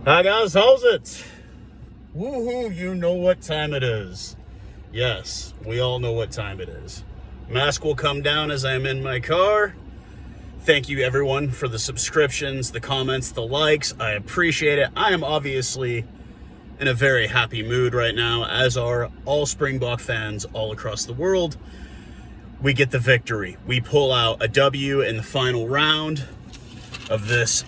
Hi guys, Howzit? Woohoo, you know what time it is. Yes, we all know what time it is. Mask will come down as I'm in my car. Thank you everyone for the subscriptions, the comments, the likes. I appreciate it. I am obviously in a very happy mood right now, as are all Springbok fans all across the world. We get the victory. We pull out a W in the final round of this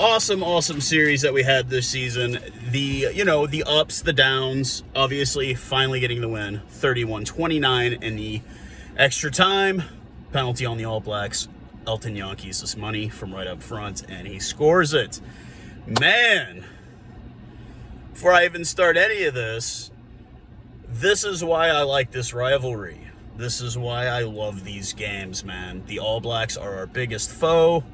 awesome series that we had this season. The ups, the downs, obviously finally getting the win, 31-29 in the extra time. Penalty on the All Blacks. Elton Yankees this money from right up front, and he scores it. Man, before I even start any of this is why I like this rivalry. This is why I love these games, man. The All Blacks are our biggest foe,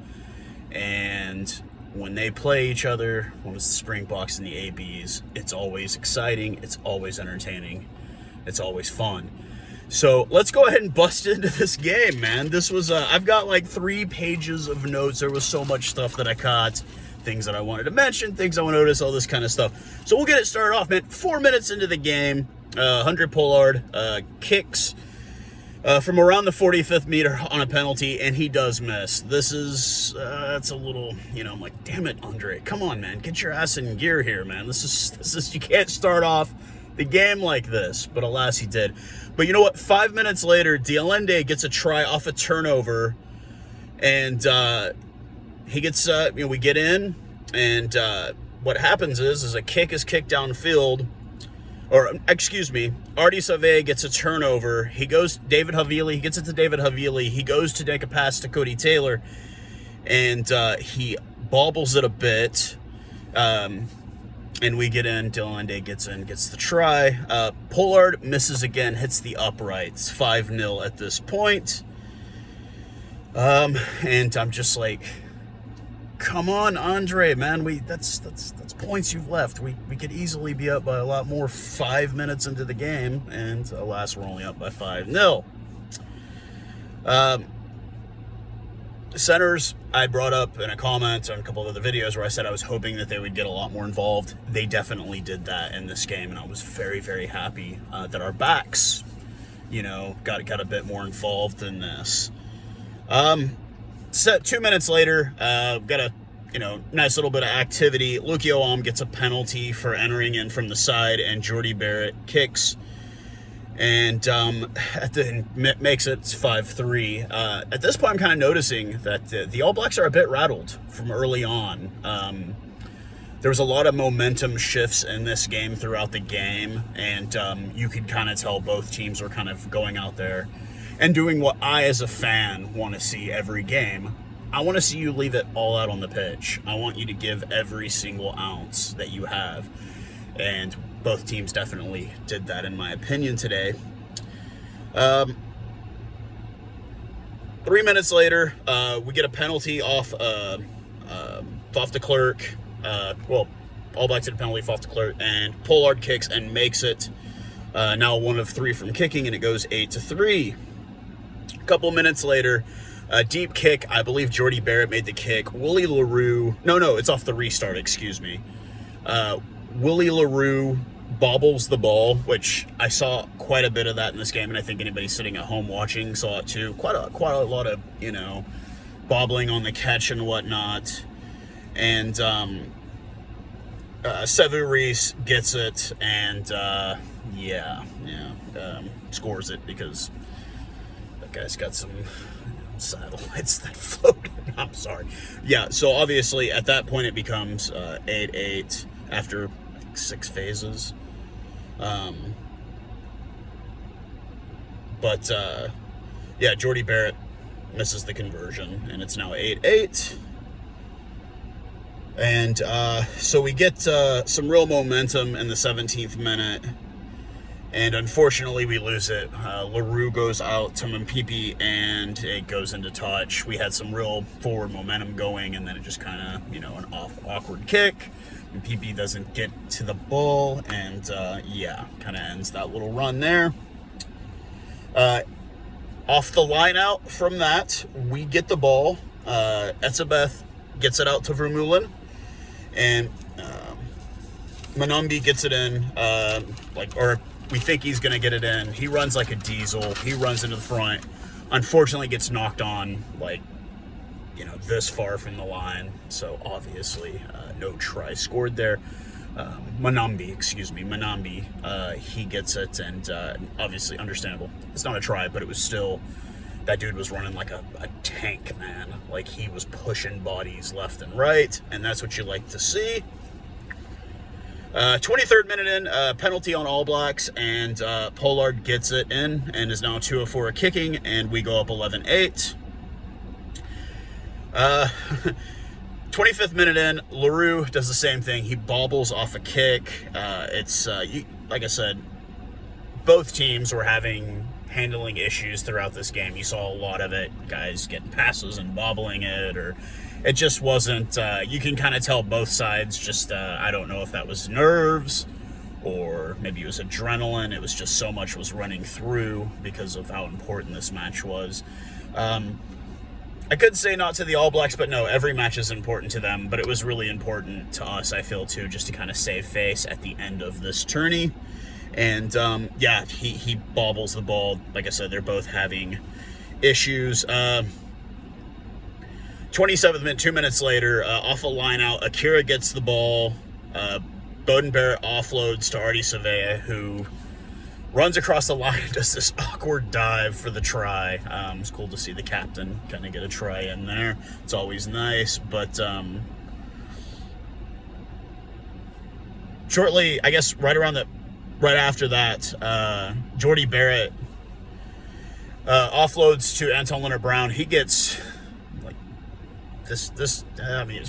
and when they play each other, when it's the Springboks and the ABs, it's always exciting, it's always entertaining, it's always fun. So let's go ahead and bust into this game, man. This was, I've got like 3 pages of notes. There was so much stuff that I caught, things that I wanted to mention, things I want to notice, all this kind of stuff. So we'll get it started off, man. 4 minutes into the game, 100 Pollard kicks from around the 45th meter on a penalty, and he does miss. This is, that's a little, I'm like, damn it, Andre, come on, man, get your ass in gear here, man. This is, you can't start off the game like this, but alas, he did. But you know what, 5 minutes later, Dialende gets a try off a turnover, and he gets, we get in, and what happens is a kick is kicked downfield. Or, excuse me, Artie Save gets a turnover. He gets it to David Havili. He goes to make a pass to Cody Taylor, and he bobbles it a bit. And we get in. Dialende gets in, gets the try. Pollard misses again, hits the uprights. 5-0 at this point. And I'm just like, come on, Andre, man. That's points you've left. We could easily be up by a lot more 5 minutes into the game, and alas, we're only up by 5-0. Centers, I brought up in a comment on a couple of other videos where I said I was hoping that they would get a lot more involved. They definitely did that in this game, and I was very happy that our backs, got a bit more involved in this. So 2 minutes later, got a nice little bit of activity. Lukio Am gets a penalty for entering in from the side, and Jordy Barrett kicks, and makes it 5-3. At this point, I'm kind of noticing that the All Blacks are a bit rattled from early on. There was a lot of momentum shifts in this game throughout the game, and you could kind of tell both teams were kind of going out there and doing what I, as a fan, want to see every game. I want to see you leave it all out on the pitch. I want you to give every single ounce that you have. And both teams definitely did that, in my opinion, today. 3 minutes later, we get a penalty off de Klerk. All back to the penalty, off de Klerk. And Pollard kicks and makes it. Now 1 of 3 from kicking, and it goes 8-3. A couple minutes later, a deep kick. I believe Jordy Barrett made the kick. Willie LaRue. No, it's off the restart, excuse me. Willie LaRue bobbles the ball, which I saw quite a bit of that in this game, and I think anybody sitting at home watching saw it too. Quite a lot of, bobbling on the catch and whatnot. And Sevu Reece gets it, and scores it because that guy's got some satellites that float. I'm sorry. Yeah, so obviously at that point it becomes 8-8 after 6 phases. Jordy Barrett misses the conversion, and it's now 8-8. And so we get some real momentum in the 17th minute. And unfortunately, we lose it. LaRue goes out to Mpipi, and it goes into touch. We had some real forward momentum going, and then it just kind of, an awkward kick. Mpipi doesn't get to the ball, and kind of ends that little run there. Off the line out from that, we get the ball. Etzebeth gets it out to Vermeulen, and Manambi gets it in, or we think he's going to get it in. He runs like a diesel. He runs into the front. Unfortunately, gets knocked on, this far from the line. So, obviously, no try scored there. Manambi, he gets it, and obviously, understandable. It's not a try, but it was still... That dude was running like a tank, man. Like, he was pushing bodies left and right, and that's what you like to see. 23rd minute in, penalty on All Blacks, and Pollard gets it in and is now 2 of 4 kicking, and we go up 11-8. 25th minute in, LaRue does the same thing. He bobbles off a kick. Like I said, both teams were handling issues throughout this game. You saw a lot of it, guys getting passes and bobbling it, or it just wasn't, you can kind of tell both sides, just, I don't know if that was nerves, or maybe it was adrenaline. It was just so much was running through because of how important this match was. I could say not to the All Blacks, but no, every match is important to them, but it was really important to us, I feel, too, just to kind of save face at the end of this tourney. And, he bobbles the ball. Like I said, they're both having issues. 27th minute, 2 minutes later, off a line out, Akira gets the ball. Beauden Barrett offloads to Artie Savea, who runs across the line and does this awkward dive for the try. It's cool to see the captain kind of get a try in there. It's always nice, but... shortly, I guess right after that, Jordy Barrett offloads to Anton Leonard-Brown. He gets it's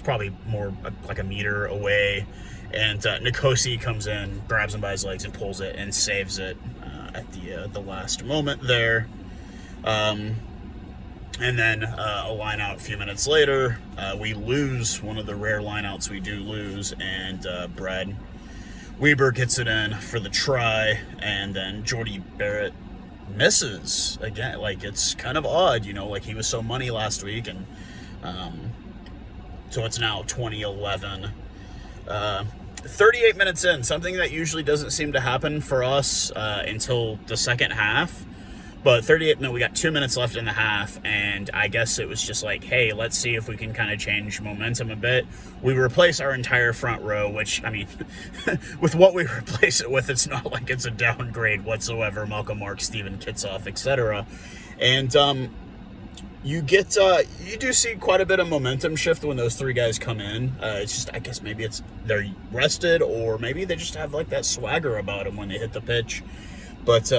probably more like a meter away, and Nkosi comes in, grabs him by his legs and pulls it and saves it at the last moment there. And then a line out a few minutes later, we lose one of the rare lineouts we do lose, and Brad Weber gets it in for the try, and then Jordy Barrett misses again. Like, it's kind of odd, like he was so money last week, and so it's now 2011. 38 minutes in, something that usually doesn't seem to happen for us until the second half. But 38 minutes, we got 2 minutes left in the half, and I guess it was just like, hey, let's see if we can kind of change momentum a bit. We replace our entire front row, which, I mean, with what we replace it with, it's not like it's a downgrade whatsoever. Malcolm Marks, Steven Kitsoff, etc. And you do see quite a bit of momentum shift when those three guys come in. It's just, I guess maybe they're rested, or maybe they just have like that swagger about them when they hit the pitch. But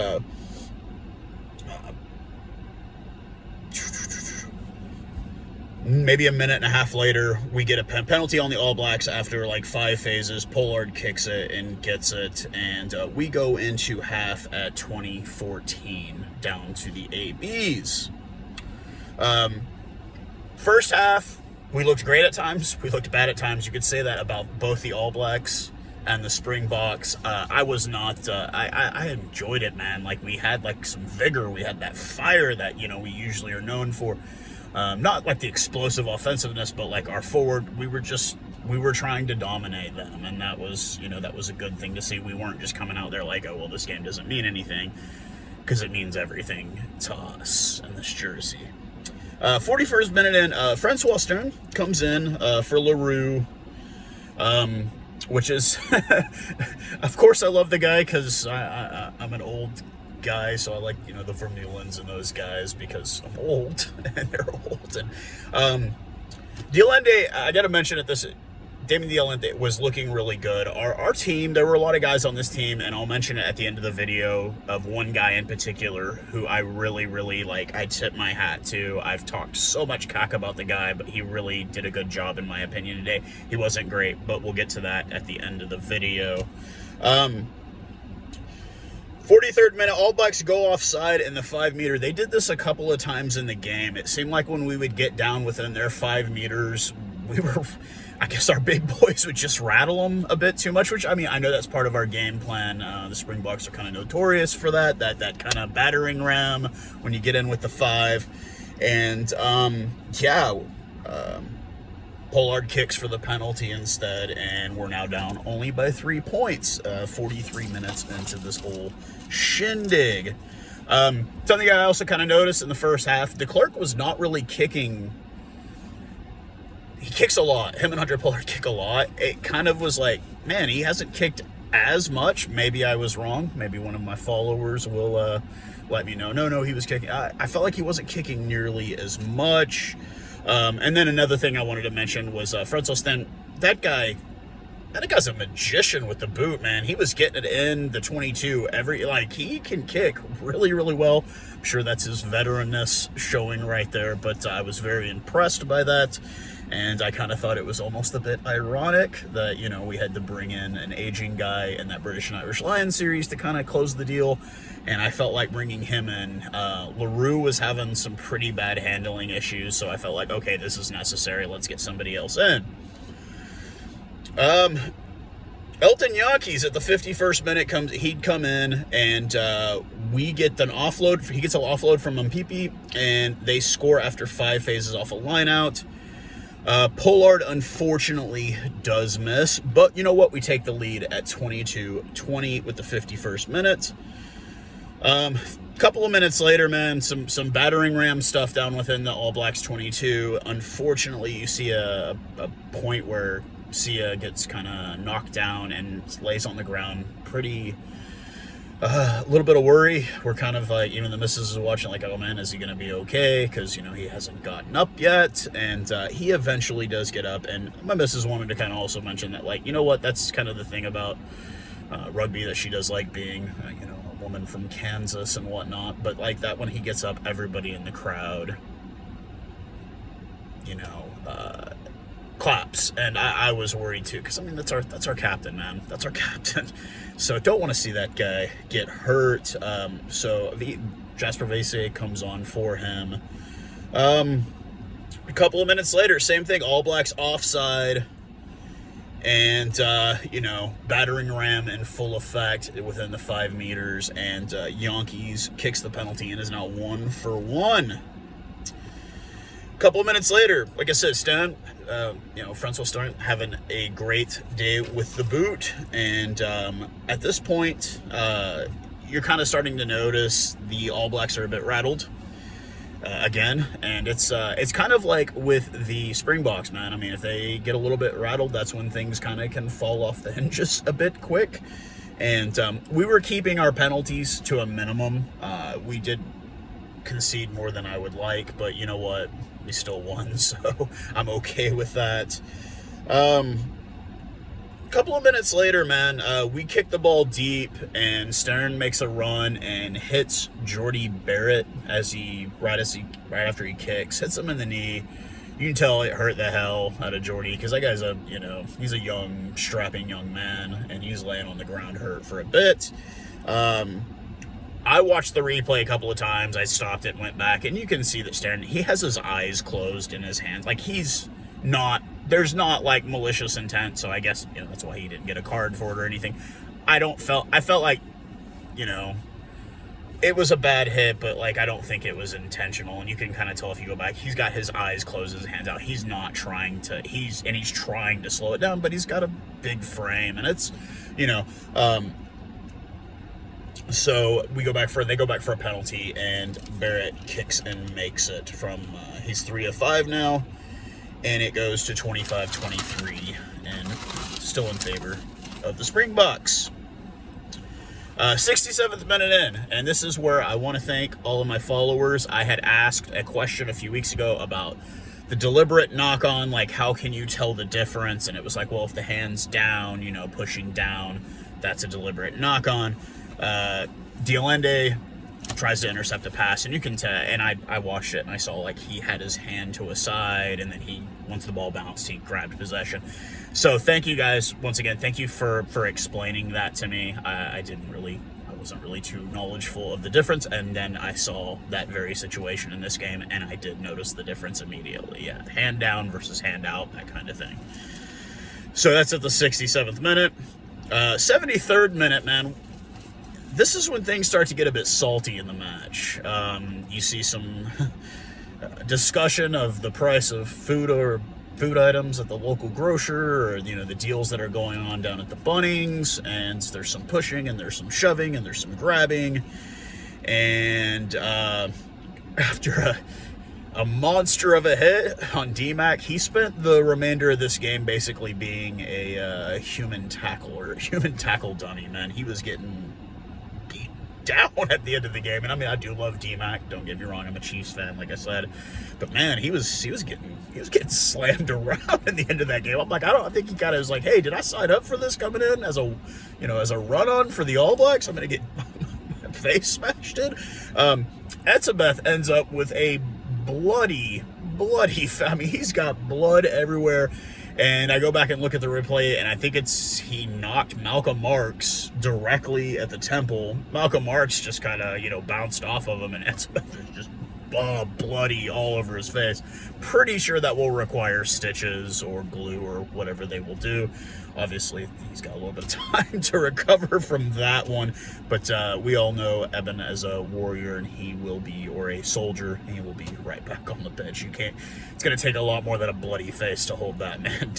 maybe a minute and a half later, we get a penalty on the All Blacks after like 5 phases. Pollard kicks it and gets it, and we go into half at 2014, down to the ABs. First half, we looked great at times. We looked bad at times. You could say that about both the All Blacks and the Springboks. I was not, I enjoyed it, man. Like, we had like some vigor. We had that fire that, we usually are known for. Not like the explosive offensiveness, but like our forward, we were trying to dominate them. And that was, that was a good thing to see. We weren't just coming out there like, oh, well, this game doesn't mean anything, because it means everything to us in this jersey. 41st minute in, Francois Stern comes in for LaRue, which is, of course, I love the guy because I'm an old guy, so I like, the Vermeulens and those guys because I'm old, and they're old. And Diolende, I got to mention it, Damien Diolende was looking really good. Our team, there were a lot of guys on this team, and I'll mention it at the end of the video, of one guy in particular who I really, really like. I tip my hat to. I've talked so much cack about the guy, but he really did a good job in my opinion today. He wasn't great, but we'll get to that at the end of the video. 43rd minute, All Blacks go offside in the 5 meter. They did this a couple of times in the game. It seemed like when we would get down within their 5 meters, I guess our big boys would just rattle them a bit too much, which, I mean, I know that's part of our game plan. The Springboks are kind of notorious for that kind of battering ram when you get in with the 5. And, Pollard kicks for the penalty instead, and we're now down only by 3 points, 43 minutes into this whole shindig. Something I also kind of noticed in the first half, de Klerk was not really kicking. He kicks a lot. Him and Hunter Pollard kick a lot. It kind of was like, man, he hasn't kicked as much. Maybe I was wrong. Maybe one of my followers will let me know. No, he was kicking. I felt like he wasn't kicking nearly as much. And then another thing I wanted to mention was Frenzel Sten. That guy's a magician with the boot, man. He was getting it in the 22 he can kick really, really well. I'm sure that's his veteranness showing right there, but I was very impressed by that. And I kind of thought it was almost a bit ironic that, we had to bring in an aging guy in that British and Irish Lions series to kind of close the deal. And I felt like bringing him in. LaRue was having some pretty bad handling issues, so I felt like, okay, this is necessary. Let's get somebody else in. Elton Yankees at the 51st minute he'd come in, and we get an offload. He gets an offload from Mpipi, and they score after 5 phases off a line out. Pollard unfortunately does miss, but you know what? We take the lead at 22-20 with the 51st minute. Couple of minutes later, man, some battering ram stuff down within the All Blacks 22. Unfortunately, you see a point where Sia gets kind of knocked down and lays on the ground pretty. A little bit of worry. We're kind of like, even the missus is watching like, oh man, is he going to be okay? Because, he hasn't gotten up yet. And he eventually does get up. And my missus wanted to kind of also mention that, like, you know what? That's kind of the thing about rugby, that she does like being, a woman from Kansas and whatnot. But like that, when he gets up, everybody in the crowd, claps. And I was worried too, because that's our captain, man. That's our captain. So don't want to see that guy get hurt. So Jasper Vese comes on for him. A couple of minutes later, same thing, All Blacks offside. And, battering ram in full effect within the 5 meters. And Yankees kicks the penalty and is now 1 for 1. Couple of minutes later, like I said, Stan, Frenzel Sten having a great day with the boot, and at this point, you're kind of starting to notice the All Blacks are a bit rattled again, and it's kind of like with the Springboks, man. I mean, if they get a little bit rattled, that's when things kind of can fall off the hinges a bit quick, and we were keeping our penalties to a minimum. We did concede more than I would like, but you know what? We still won, so I'm okay with that. Couple of minutes later, man, we kick the ball deep, and Stern makes a run and hits Jordy Barrett right after he kicks, hits him in the knee. You can tell it hurt the hell out of Jordy, because that guy's he's a young, strapping young man, and he's laying on the ground hurt for a bit. I watched the replay a couple of times. I stopped it, went back, and you can see that Stern, he has his eyes closed in his hands. Like, there's not like malicious intent, so I guess, that's why he didn't get a card for it or anything. I felt like, it was a bad hit, but like, I don't think it was intentional. And you can kind of tell if you go back, he's got his eyes closed, his hands out. He's not trying to, he's trying to slow it down, but he's got a big frame, and it's, so they go back for a penalty, and Barrett kicks and makes it from, he's 3 of 5 now, and it goes to 25-23, and still in favor of the Springboks. 67th minute in, and this is where I want to thank all of my followers. I had asked a question a few weeks ago about the deliberate knock-on, like how can you tell the difference, and it was like, well, if the hand's down, pushing down, that's a deliberate knock-on. Diolende tries to intercept a pass, and you can tell, and I watched it, and I saw like he had his hand to a side, and then once the ball bounced, he grabbed possession. So thank you guys once again. Thank you for explaining that to me. I wasn't really too knowledgeable of the difference, and then I saw that very situation in this game, and I did notice the difference immediately. Yeah, hand down versus hand out, that kind of thing. So that's at the 67th minute. 73rd minute, man. This is when things start to get a bit salty in the match. You see some discussion of the price of food or food items at the local grocer, or, you know, the deals that are going on down at the Bunnings, and there's some pushing, and there's some shoving, and there's some grabbing, and after a monster of a hit on D-Mac, he spent the remainder of this game basically being a human tackle dummy, man. He was getting beat down at the end of the game. And I mean, I do love D-Mac, don't get me wrong, I'm a Chiefs fan, like I said, but man, he was getting slammed around in the end of that game. I'm like, I think he kind of was like, hey, did I sign up for this coming in as a, you know, as a run-on for the All Blacks? I'm gonna get face smashed in. Etzebeth ends up with a bloody, I mean, he's got blood everywhere. And I go back and look at the replay, and I think he knocked Malcolm Marks directly at the temple. Malcolm Marks just kind of, you know, bounced off of him, and Etzebeth is just bloody all over his face. Pretty sure that will require stitches or glue or whatever they will do. Obviously, he's got a little bit of time to recover from that one, but we all know Eben as a warrior, and he will be, or a soldier, and he will be right back on the pitch. It's going to take a lot more than a bloody face to hold that man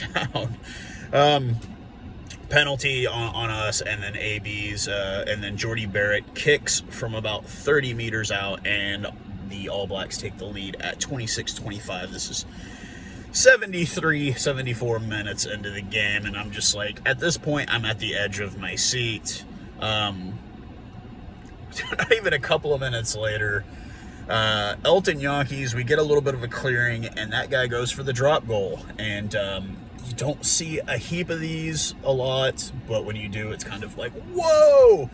down. Penalty on us, and then ABs, and then Jordy Barrett kicks from about 30 meters out, and the All Blacks take the lead at 26-25. This is 74 minutes into the game, and I'm just like, at this point, I'm at the edge of my seat. Not even a couple of minutes later, Elton Yankees, we get a little bit of a clearing, and that guy goes for the drop goal. And you don't see a heap of these a lot, but when you do, it's kind of like, whoa!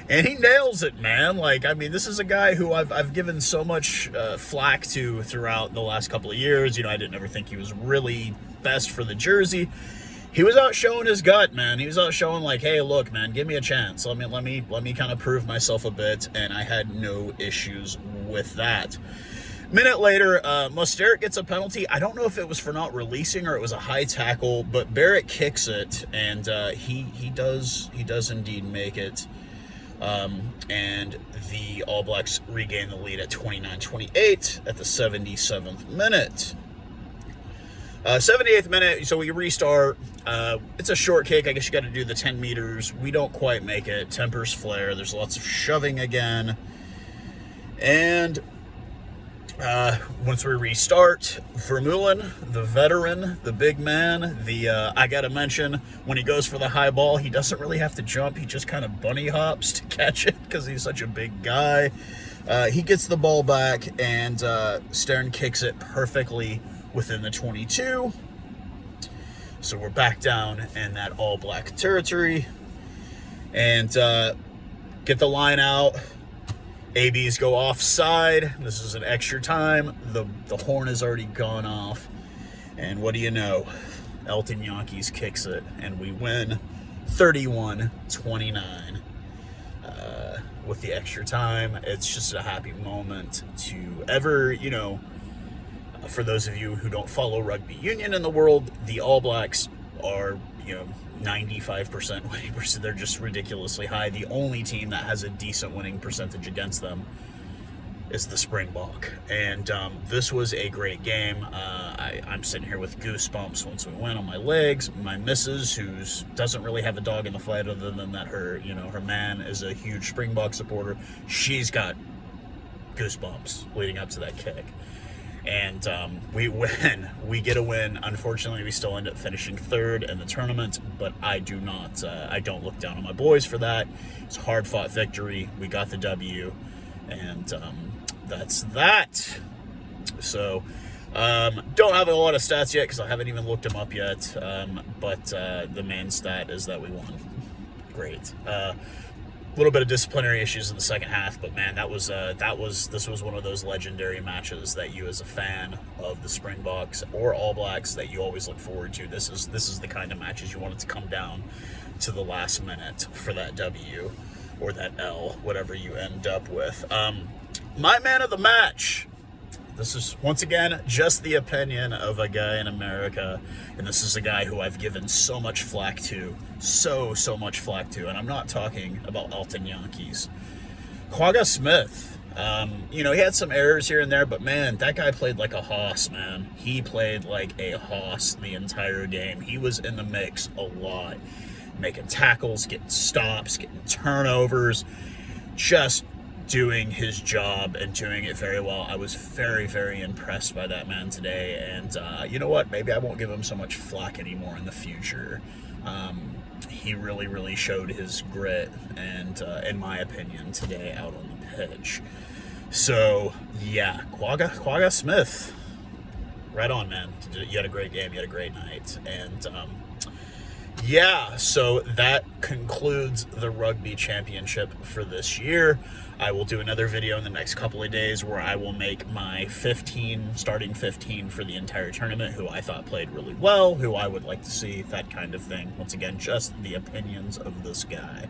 And he nails it, man. Like, I mean, this is a guy who I've given so much flack to throughout the last couple of years. You know, I didn't ever think he was really best for the jersey. He was out showing his gut, man. He was out showing like, hey, look, man, give me a chance. Let me kind of prove myself a bit. And I had no issues with that. Minute later, Mostert gets a penalty. I don't know if it was for not releasing or it was a high tackle, but Barrett kicks it, and he does indeed make it. And the All Blacks regain the lead at 29-28 at the 77th minute. 78th minute, so we restart. It's a short kick. I guess you got to do the 10 meters. We don't quite make it. Tempers flare. There's lots of shoving again. And once we restart, Vermeulen, the veteran, the big man, I gotta mention, when he goes for the high ball, he doesn't really have to jump. He just kind of bunny hops to catch it because he's such a big guy. He gets the ball back, and Stern kicks it perfectly within the 22. So we're back down in that All Black territory, and get the line out. ABs go offside. This is an extra time. The horn has already gone off. And what do you know? Elton Yankees kicks it, and we win 31-29 with the extra time. It's just a happy moment to ever, you know, for those of you who don't follow rugby union in the world, the All Blacks are, you know, 95% winning percent. They're just ridiculously high. The only team that has a decent winning percentage against them is the Springbok. And this was a great game. I'm sitting here with goosebumps once we went on my legs. My missus, who doesn't really have a dog in the fight other than that her man is a huge Springbok supporter, she's got goosebumps leading up to that kick. And we win. We get a win. Unfortunately, we still end up finishing third in the tournament, but I don't look down on my boys for that. It's a hard-fought victory. We got the W, and that's that. So, don't have a lot of stats yet because I haven't even looked them up yet, but the main stat is that we won. Great. A little bit of disciplinary issues in the second half, but man, this was one of those legendary matches that you, as a fan of the Springboks or All Blacks, that you always look forward to. This is the kind of matches you want it to come down to the last minute for that W or that L, whatever you end up with. My man of the match. This is, once again, just the opinion of a guy in America, and this is a guy who I've given so much flack to, so much flack to, and I'm not talking about Elton Yankees. Quagga Smith. You know, he had some errors here and there, but man, that guy played like a hoss, man. He played like a hoss the entire game. He was in the mix a lot, making tackles, getting stops, getting turnovers, just doing his job and doing it very well. I was very, very impressed by that man today. And you know what? Maybe I won't give him so much flack anymore in the future. He really, really showed his grit and, in my opinion, today out on the pitch. So, yeah, Quagga Smith, right on, man. You had a great game. You had a great night. And, yeah, so that concludes the Rugby Championship for this year. I will do another video in the next couple of days where I will make my starting 15 for the entire tournament, who I thought played really well, who I would like to see, that kind of thing. Once again, just the opinions of this guy.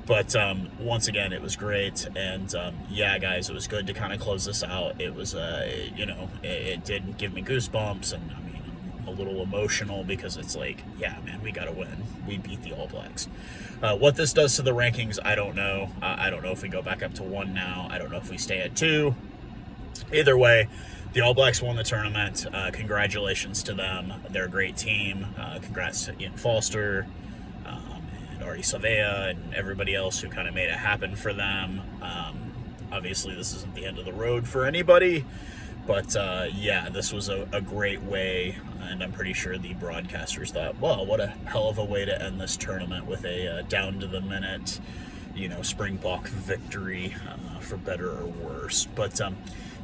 But once again, it was great. And yeah, guys, it was good to kind of close this out. It was, you know, it did give me goosebumps, and I mean, a little emotional because it's like, yeah, man, we gotta win. We beat the All Blacks. What this does to the rankings, I don't know. I don't know if we go back up to 1 now. I don't know if we stay at 2. Either way, the All Blacks won the tournament. Congratulations to them. They're a great team. Congrats to Ian Foster and Artie Savea and everybody else who kind of made it happen for them. Obviously, this isn't the end of the road for anybody. But, yeah, this was a great way, and I'm pretty sure the broadcasters thought, well, what a hell of a way to end this tournament with a down-to-the-minute, you know, Springbok victory, for better or worse. But,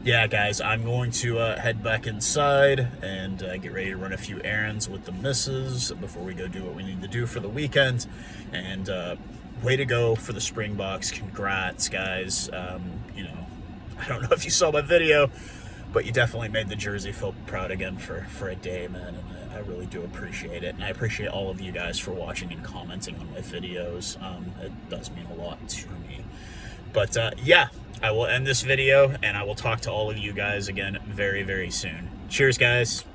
yeah, guys, I'm going to head back inside and get ready to run a few errands with the missus before we go do what we need to do for the weekend. And way to go for the Springboks. Congrats, guys. You know, I don't know if you saw my video, but you definitely made the jersey feel proud again for a day, man, and I really do appreciate it. And I appreciate all of you guys for watching and commenting on my videos. It does mean a lot to me. But, yeah, I will end this video, and I will talk to all of you guys again very, very soon. Cheers, guys.